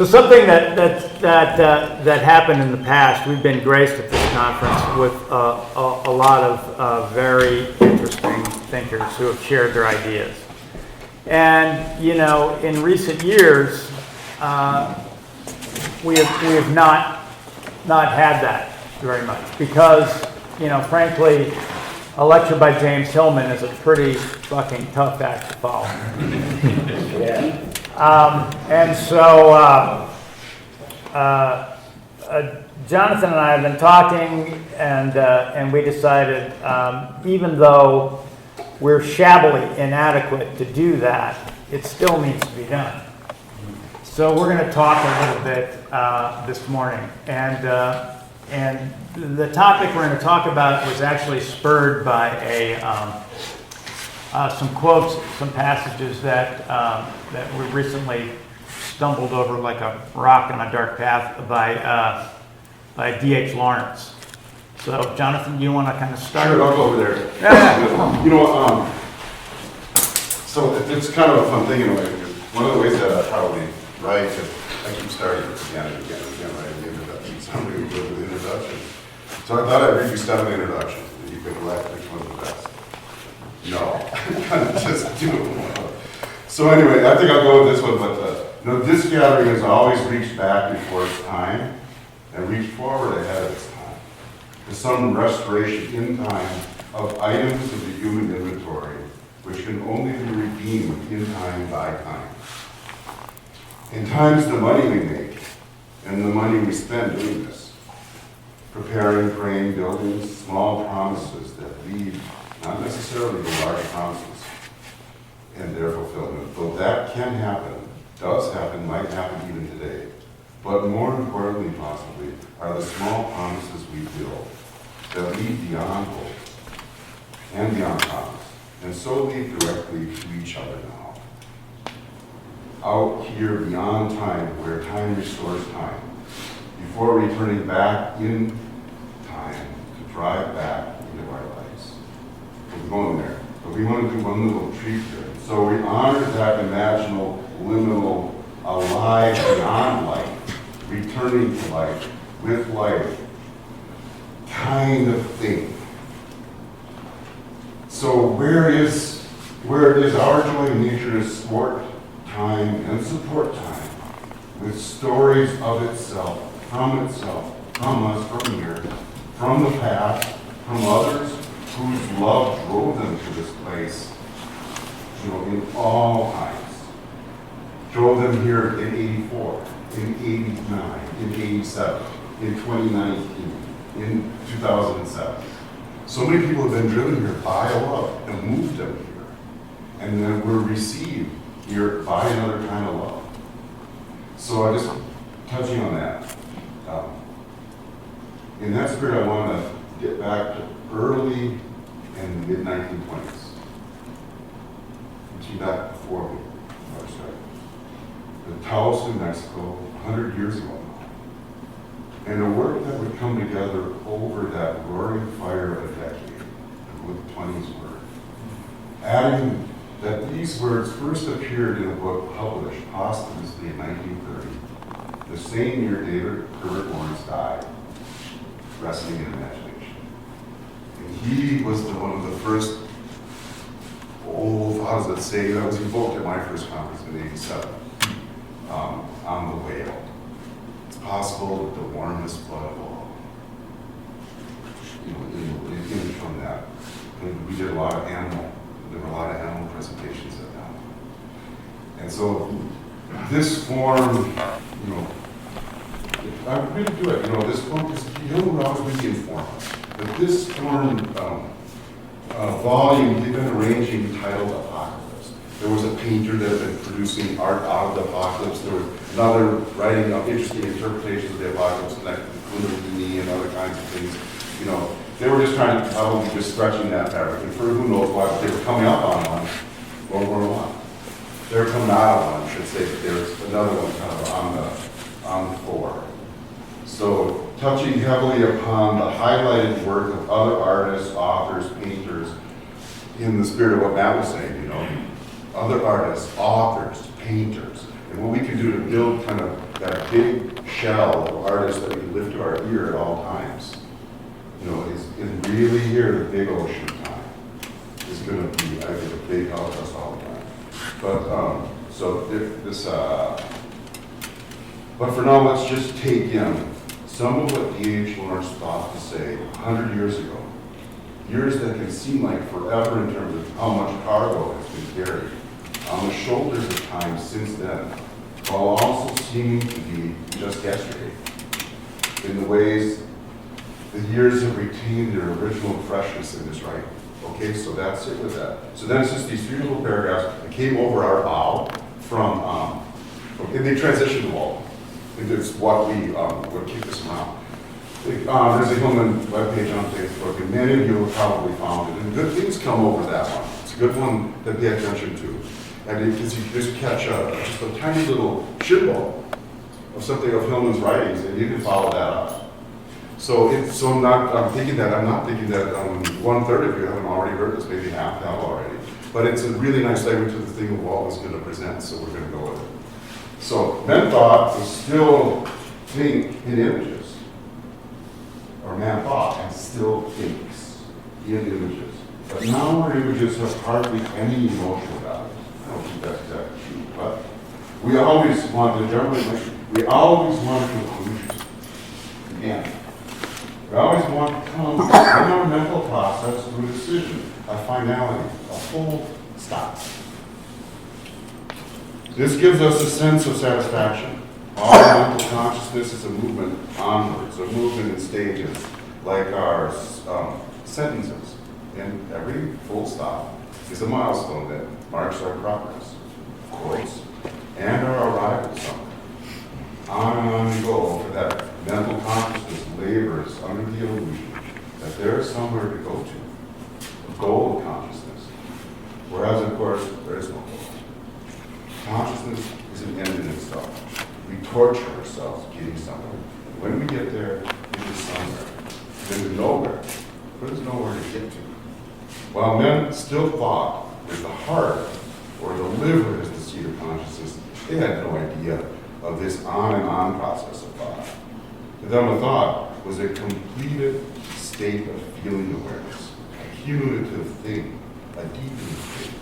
So something that happened in the past, we've been graced at this conference with a lot of very interesting thinkers who have shared their ideas. And, you know, in recent years, we have not had that very much because, you know, frankly, a lecture by James Hillman is a pretty fucking tough act to follow. Yeah. And so Jonathan and I have been talking, and we decided, even though we're shabbily inadequate to do that, it still needs to be done. So we're going to talk a little bit this morning, and the topic we're going to talk about was actually spurred by some quotes, some passages that we recently stumbled over like a rock on a dark path by D.H. Lawrence. So, Jonathan, you want to kind of start? Sure, I'll go over there. Yeah. You know, so it's kind of a fun thing in a way, because one of the ways that I probably write is I keep starting again and again and again writing the introduction. Somebody would go with the introduction. So I thought I'd read you 7 introductions, and you could elect which one's the best. No, just do it. So anyway, I think I'll go with this one, but you know, this gathering has always reached back before its time and reached forward ahead of its time to some restoration in time of items of the human inventory which can only be redeemed in time by time. In time's the money we make and the money we spend doing this, preparing, praying, building small promises that lead not necessarily to large promises and their fulfillment, though that can happen, does happen, might happen even today. But more importantly, possibly, are the small promises we build that lead beyond hope and beyond promise, and so lead directly to each other now. Out here beyond time, where time restores time, before returning back in time to drive back into our lives. We're going there, but we want to do one little treat here. So we honor that imaginal, liminal, alive beyond life, returning to life, with life, kind of thing. So where is our joy in nature to sport time and support time with stories of itself, from us, from here, from the past, from others whose love drove them to this place, you know, in all times. Drove them here in 84, in 89, in 87, in 2019, in 2007. So many people have been driven here by a love and moved them here. And then were received here by another kind of love. So I just, touching on that. In that spirit, I want to get back to early and mid-1920s. Reaching back before we started. The Taos, New Mexico, 100 years ago now. And the work that would come together over that roaring fire of a decade, with 20s word. Adding that these words first appeared in a book published posthumously in 1930, the same year David Herbert Lawrence died, Resting in Imagination. And he was one of the first, how does it say, that was evoked at my first conference in 87, on the whale. It's possible that the warmest blood of all, you know, in from that. And we did a lot of there were a lot of animal presentations at that. And so this form, you know, I really do it, you know, this form is, you know, would always be informal. But this form, volume, they've been arranging titled Apocalypse. There was a painter that had been producing art out of the apocalypse. There was another writing of interesting interpretations of the apocalypse, connected to Kundalini and other kinds of things. You know, they were just trying to probably just stretching that fabric. And for who knows why, but they were coming up on one, World War I. They were coming out of one, I should say, but there's another one kind of on the floor. So touching heavily upon the highlighted work of other artists, authors, painters, in the spirit of what Matt was saying, you know, other artists, authors, painters, And what we can do to build kind of that big shell of artists that we lift to our ear at all times, is really here, the big ocean time is going to be, I think, a big help us all the time. But, but for now, let's just take in some of what D.H. Lawrence thought to say 100 years ago. Years that can seem like forever in terms of how much cargo has been carried on the shoulders of time since then, while also seeming to be just yesterday. In the ways the years have retained their original freshness in his writing. Okay, so that's it with that. So then it's just these three little paragraphs that came over our bow and they transitioned to Walton. It's what we would keep this around. There's a Hillman webpage on Facebook, and many of you have probably found it. And good things come over that one. It's a good one to pay attention to. And because you just catch just a tiny little shibboleth of something of Hillman's writings, and you can follow that up. I'm not thinking that 1/3 of you haven't already heard this, maybe half have already. But it's a really nice segue to the thing of what was going to present, so we're going to go with it. So men thought to still think in images, or man thought and still thinks in images. But now our images have hardly any emotional value. I don't think that's exactly true, but we always want conclusions. Again, we always want to come in our mental process to a decision, a finality, a full stop. This gives us a sense of satisfaction. All mental consciousness is a movement onwards, a movement in stages, like our sentences. And every full stop is a milestone that marks our progress, quotes, and our arrival somewhere. On and on we go for that mental consciousness labors under the illusion that there is somewhere to go to, a goal of consciousness. Whereas, of course, there is no goal. Consciousness is an end in itself. We torture ourselves getting somewhere. And when we get there, it is somewhere. Then to nowhere. But there's nowhere to get to. While men still thought that the heart or the liver is the seat of consciousness, they had no idea of this on and on process of thought. To them, a thought was a completed state of feeling awareness, a cumulative thing, a deepening thing,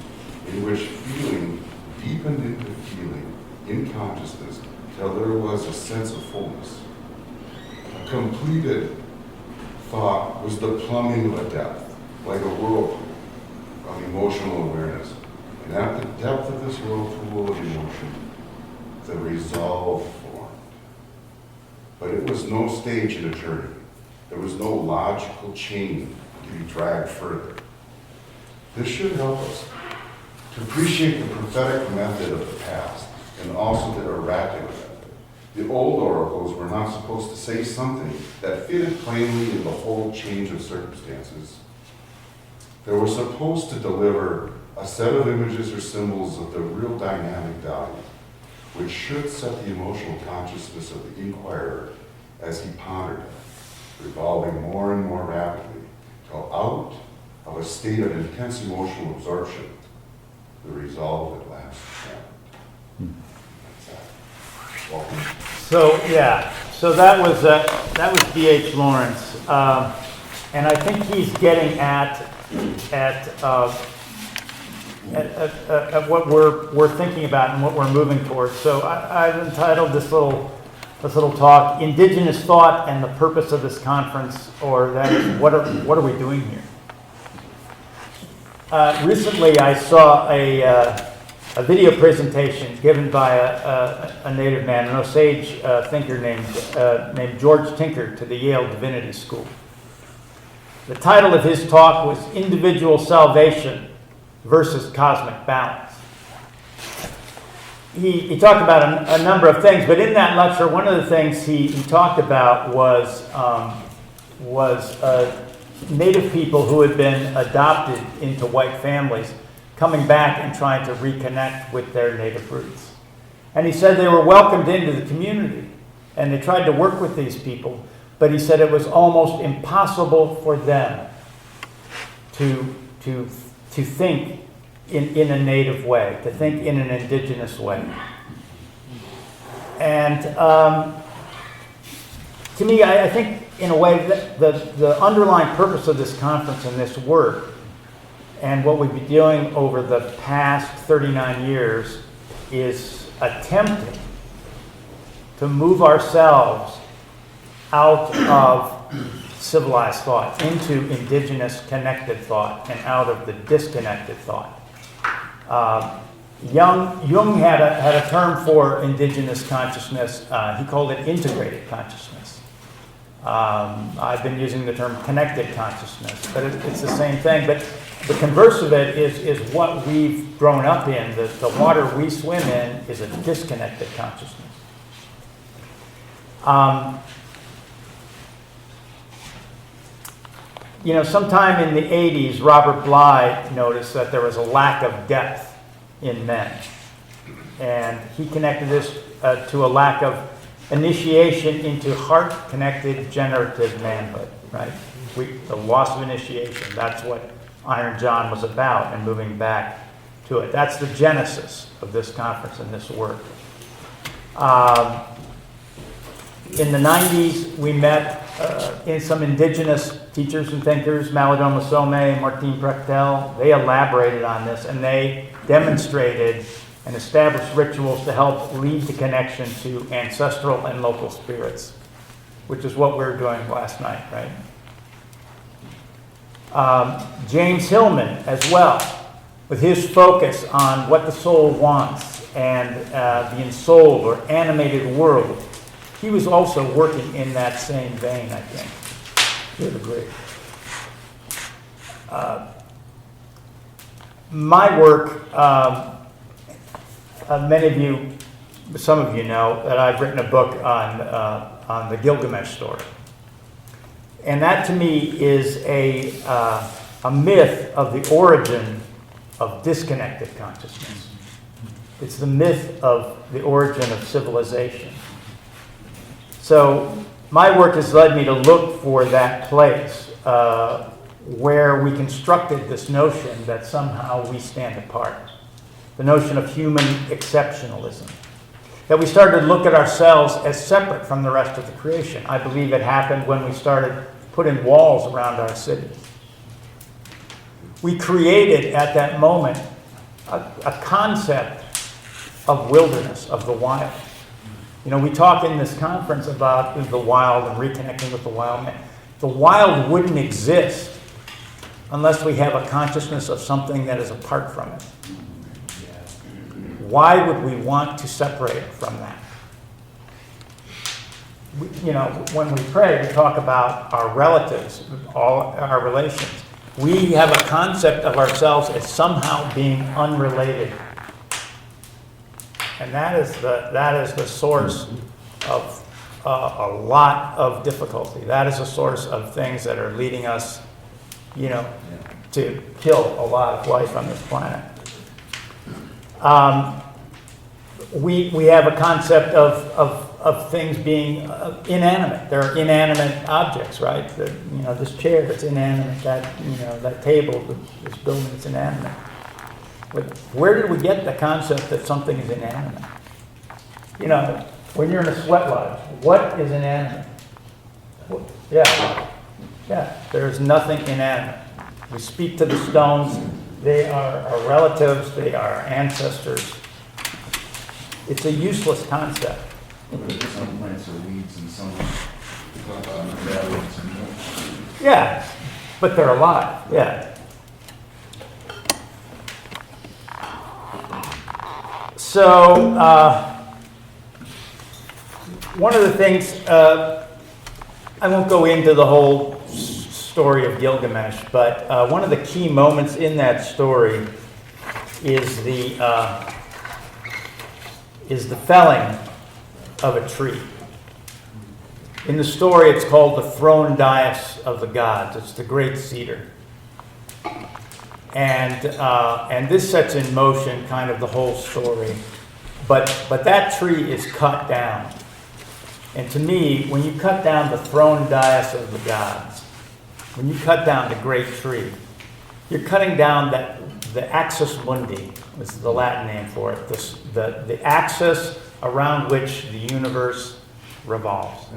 in which feeling deepened into feeling in consciousness till there was a sense of fullness. A completed thought was the plumbing of a depth, like a whirlpool of emotional awareness. And at the depth of this whirlpool of emotion, the resolve formed. But it was no stage in a journey. There was no logical chain to be dragged further. This should help us to appreciate the prophetic method of the past and also the oracular method. The old oracles were not supposed to say something that fitted plainly in the whole change of circumstances. They were supposed to deliver a set of images or symbols of the real dynamic value, which should set the emotional consciousness of the inquirer as he pondered it, revolving more and more rapidly, till out of a state of intense emotional absorption, the resolve at last happened. Walton. So that was D.H. Lawrence, and I think he's getting at what we're thinking about and what we're moving towards. So I've entitled this little talk, "Indigenous Thought and the Purpose of this Conference," or that is, what are we doing here? Recently, I saw a video presentation given by a native man, an Osage thinker named George Tinker, to the Yale Divinity School. The title of his talk was "Individual Salvation versus Cosmic Balance." He talked about a number of things, but in that lecture, one of the things he talked about was Native people who had been adopted into white families coming back and trying to reconnect with their native roots. And he said they were welcomed into the community, and they tried to work with these people, but he said it was almost impossible for them to think in a native way, to think in an indigenous way. And to me, I think in a way that the underlying purpose of this conference and this work and what we've been doing over the past 39 years is attempting to move ourselves out of civilized thought into indigenous connected thought and out of the disconnected thought. Jung had a term for indigenous consciousness. He called it integrated consciousness. I've been using the term connected consciousness, but it's the same thing. But the converse of it is what we've grown up in. The water we swim in is a disconnected consciousness. Sometime in the 80s, Robert Bly noticed that there was a lack of depth in men. And he connected this to a lack of initiation into heart-connected generative manhood, right? The loss of initiation, that's what Iron John was about, and moving back to it. That's the genesis of this conference and this work. In the 90s, we met in some indigenous teachers and thinkers, Malidoma Some and Martin Prechtel. They elaborated on this, and they demonstrated and established rituals to help lead the connection to ancestral and local spirits, which is what we were doing last night, right? James Hillman as well, with his focus on what the soul wants and the ensouled or animated world. He was also working in that same vein, I think. You would agree. My work, many of you, some of you know that I've written a book on the Gilgamesh story. And that to me is a myth of the origin of disconnected consciousness. It's the myth of the origin of civilization. So my work has led me to look for that place where we constructed this notion that somehow we stand apart. The notion of human exceptionalism. That we started to look at ourselves as separate from the rest of the creation. I believe it happened when we started putting walls around our cities. We created at that moment a concept of wilderness, of the wild. We talk in this conference about the wild and reconnecting with the wild man. The wild wouldn't exist unless we have a consciousness of something that is apart from it. Why would we want to separate from that? When we pray, we talk about our relatives, all our relations. We have a concept of ourselves as somehow being unrelated. And that is the source of a lot of difficulty. That is a source of things that are leading us, to kill a lot of life on this planet. We have a concept of things being inanimate. There are inanimate objects, right? This chair that's inanimate. That table, this building that's inanimate. But where did we get the concept that something is inanimate? When you're in a sweat lodge, what is inanimate? Yeah, there's nothing inanimate. We speak to the stones. They are our relatives. They are our ancestors. It's a useless concept. Some plants are weeds and some valleys. Yeah, but they're alive. Yeah. So, one of the things, I won't go into the whole story of Gilgamesh, but one of the key moments in that story is the felling of a tree. In the story, it's called the throne dais of the gods. It's the great cedar. And this sets in motion kind of the whole story. But that tree is cut down. And to me, when you cut down the throne dais of the gods, when you cut down the great tree, you're cutting down the axis mundi, is the Latin name for it, the axis around which the universe revolves.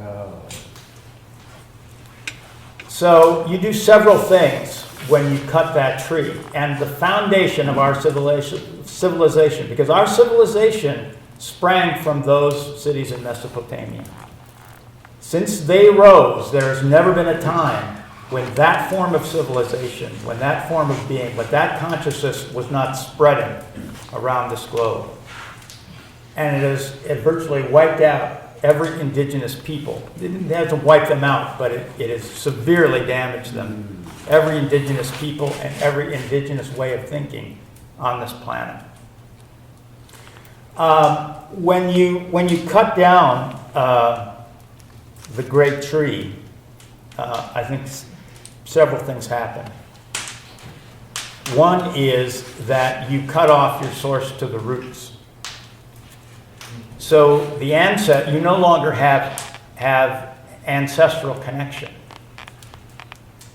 So you do several things when you cut that tree. And the foundation of our civilization, because our civilization sprang from those cities in Mesopotamia. Since they rose, there has never been a time when that form of civilization, when that form of being, when that consciousness was not spreading around this globe. And it virtually wiped out every indigenous people. It hasn't wiped them out, but it has severely damaged them. Every indigenous people and every indigenous way of thinking on this planet. When you cut down the great tree, I think several things happen. One is that you cut off your source to the roots. So you no longer have ancestral connection.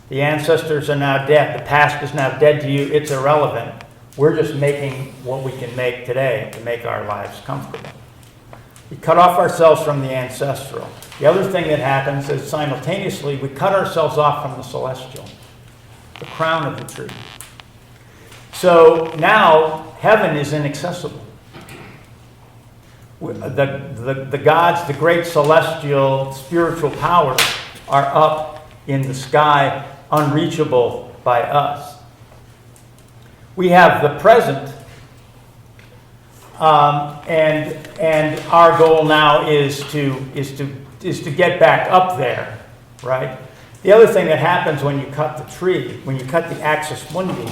The ancestors are now dead. The past is now dead to you. It's irrelevant. We're just making what we can make today to make our lives comfortable. We cut off ourselves from the ancestral. The other thing that happens is simultaneously we cut ourselves off from the celestial, the crown of the tree. So now heaven is inaccessible. The gods, the great celestial spiritual powers are up in the sky, unreachable by us. We have the present, and our goal now is to get back up there, right? The other thing that happens when you cut the tree, when you cut the axis mundi,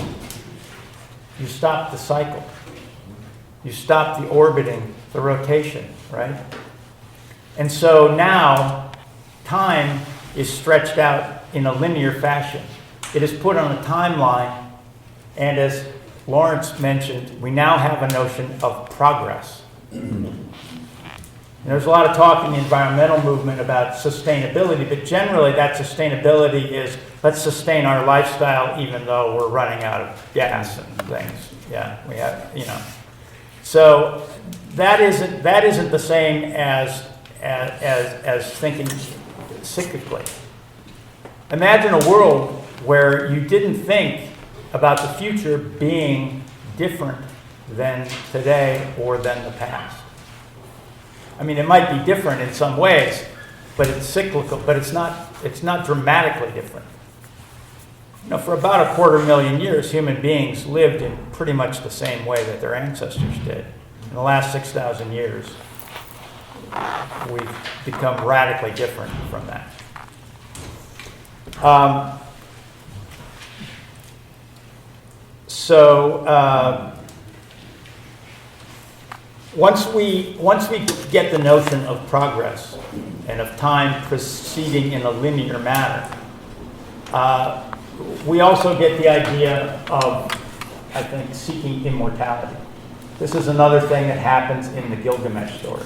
you stop the cycle. You stop the orbiting, the rotation, right? And so now time is stretched out in a linear fashion. It is put on a timeline, and as Lawrence mentioned, we now have a notion of progress. And there's a lot of talk in the environmental movement about sustainability, but generally that sustainability is let's sustain our lifestyle even though we're running out of gas and things. Yeah, we have, So that isn't the same as thinking cyclically. Imagine a world where you didn't think about the future being different than today or than the past. I mean, it might be different in some ways, but it's cyclical, but it's not dramatically different. For about 250,000 years, human beings lived in pretty much the same way that their ancestors did. In the last 6,000 years, we've become radically different from that. Once we get the notion of progress and of time proceeding in a linear manner, we also get the idea of, I think, seeking immortality. This is another thing that happens in the Gilgamesh story.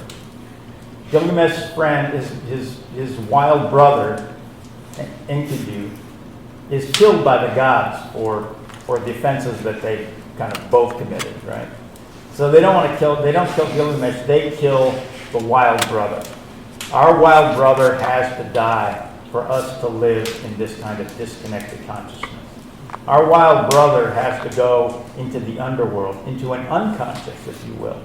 Gilgamesh's friend, his wild brother, Enkidu, is killed by the gods for the offenses that they kind of both committed, right? So they don't kill Gilgamesh, they kill the wild brother. Our wild brother has to die for us to live in this kind of disconnected consciousness. Our wild brother has to go into the underworld, into an unconscious, if you will.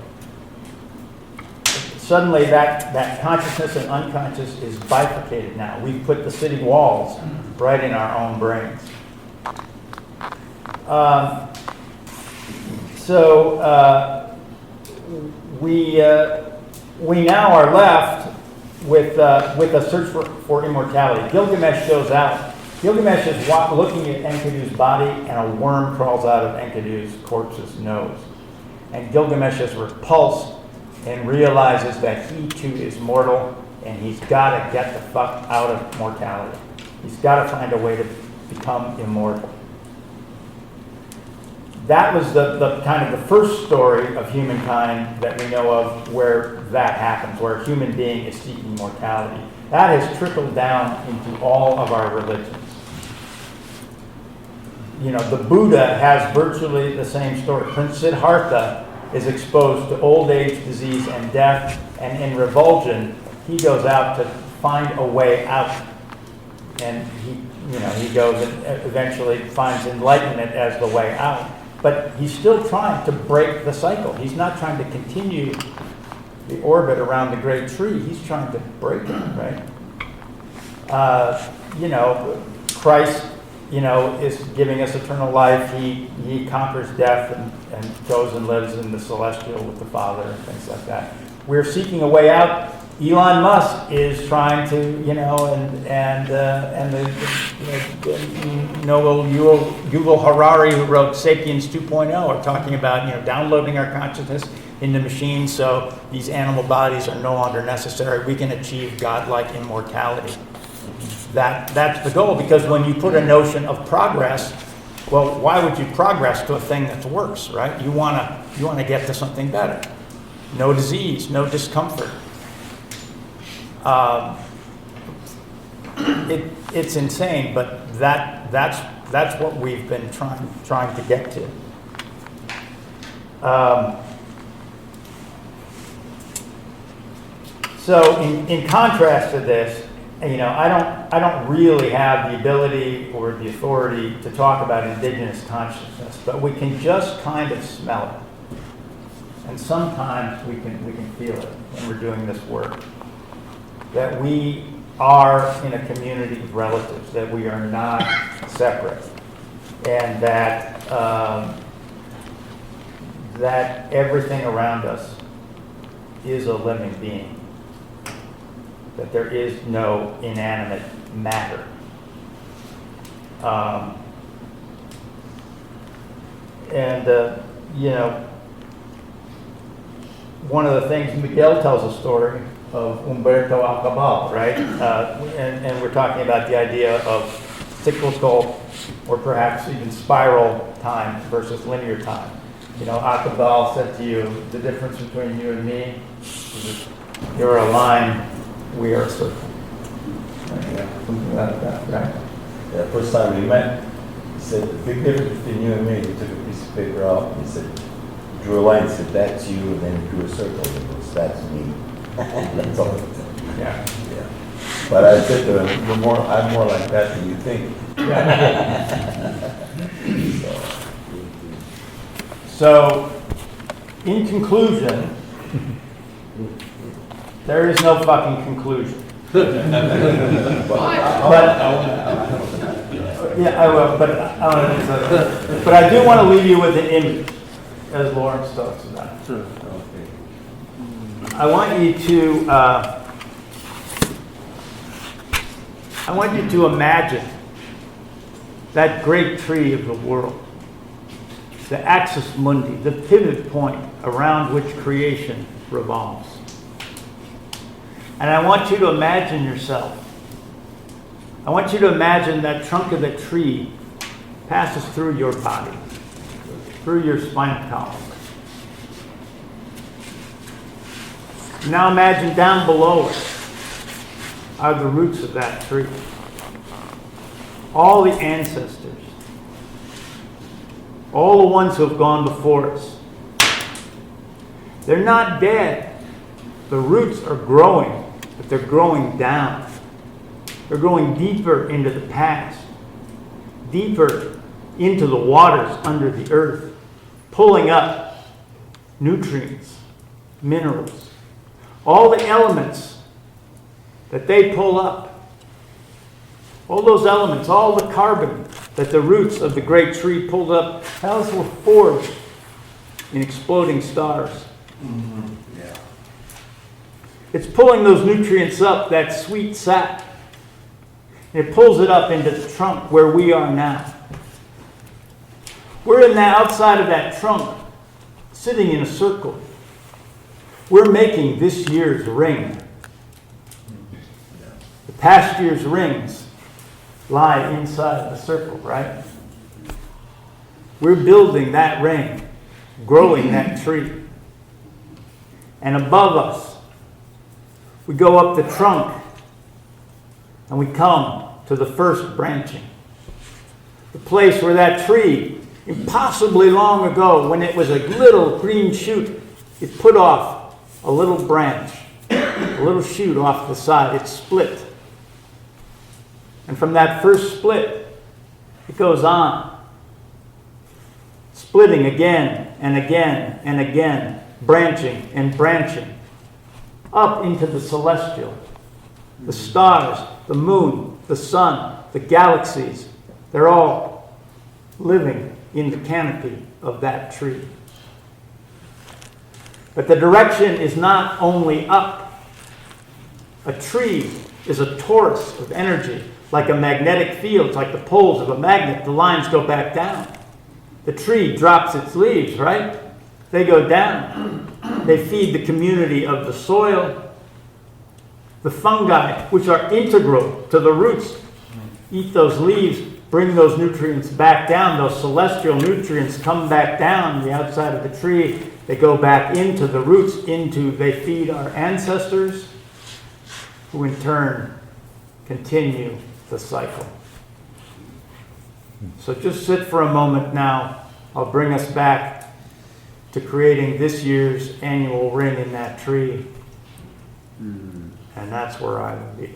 Suddenly that consciousness and unconscious is bifurcated now. We've put the city walls right in our own brains. We now are left with a search for immortality. Gilgamesh shows out. Gilgamesh is looking at Enkidu's body, and a worm crawls out of Enkidu's corpse's nose. And Gilgamesh is repulsed and realizes that he too is mortal, and he's got to get the fuck out of mortality. He's got to find a way to become immortal. That was the kind of the first story of humankind that we know of where that happens, where a human being is seeking mortality. That has trickled down into all of our religions. The Buddha has virtually the same story. Prince Siddhartha is exposed to old age, disease, and death, and in revulsion, he goes out to find a way out. And he goes and eventually finds enlightenment as the way out. But he's still trying to break the cycle. He's not trying to continue the orbit around the great tree. He's trying to break it, right? Christ, is giving us eternal life. He conquers death and goes and lives in the celestial with the Father and things like that. We're seeking a way out. Elon Musk is trying to, and the Noble Yuval Harari, who wrote *Sapiens 2.0*, are talking about, downloading our consciousness into machines so these animal bodies are no longer necessary. We can achieve godlike immortality. That's the goal, because when you put a notion of progress, well, why would you progress to a thing that works, right? You want to get to something better. No disease, no discomfort. It's insane, but that's what we've been trying to get to. So in contrast to this, I don't really have the ability or the authority to talk about indigenous consciousness, but we can just kind of smell it, and sometimes we can feel it when we're doing this work. That we are in a community of relatives, that we are not separate, and that that everything around us is a living being, that there is no inanimate matter. One of the things, Miguel tells a story of Humberto Acabal, right? And we're talking about the idea of cyclical or perhaps even spiral time versus linear time. Acabal said to you, the difference between you and me is you're a line, we are a circle. Right? Something like that, right? The first time we met, he said, the big difference between you and me, he took a piece of paper out, and he said, drew a line, said, that's you, and then he drew a circle, and it was, that's me. That's all. Yeah. Yeah. But I said to him, I'm more like that than you think. So, in conclusion, there is no fucking conclusion. But yeah, I will. But I do want to leave you with an image, as Lawrence talks about. I want you to imagine that great tree of the world, the axis mundi, the pivot point around which creation revolves. And I want you to imagine yourself. I want you to imagine that trunk of the tree passes through your body, through your spinal column. Now imagine down below it are the roots of that tree. All the ancestors, all the ones who have gone before us. They're not dead. The roots are growing, but they're growing down. They're going deeper into the past, deeper into the waters under the earth, pulling up nutrients, minerals, all the elements that they pull up, all those elements, all the carbon that the roots of the great tree pulled up, those were forged in exploding stars. Mm-hmm. Yeah. It's pulling those nutrients up, that sweet sap. And it pulls it up into the trunk where we are now. We're in the outside of that trunk, sitting in a circle. We're making this year's ring. The past year's rings lie inside the circle, right? We're building that ring, growing that tree. And above us, we go up the trunk and we come to the first branching. The place where that tree Impossibly long ago, when it was a little green shoot, it put off a little branch, a little shoot off the side. It split. And from that first split, it goes on, splitting again and again and again, branching and branching, up into the celestial. The stars, the moon, the sun, the galaxies, they're all living in the canopy of that tree. But the direction is not only up. A tree is a torus of energy, like a magnetic field, it's like the poles of a magnet. The lines go back down. The tree drops its leaves, right? They go down. They feed the community of the soil. The fungi, which are integral to the roots, eat those leaves, bring those nutrients back down. Those celestial nutrients come back down the outside of the tree. They go back into the roots, they feed our ancestors, who in turn continue the cycle. So just sit for a moment now. I'll bring us back to creating this year's annual ring in that tree. And that's where I will be.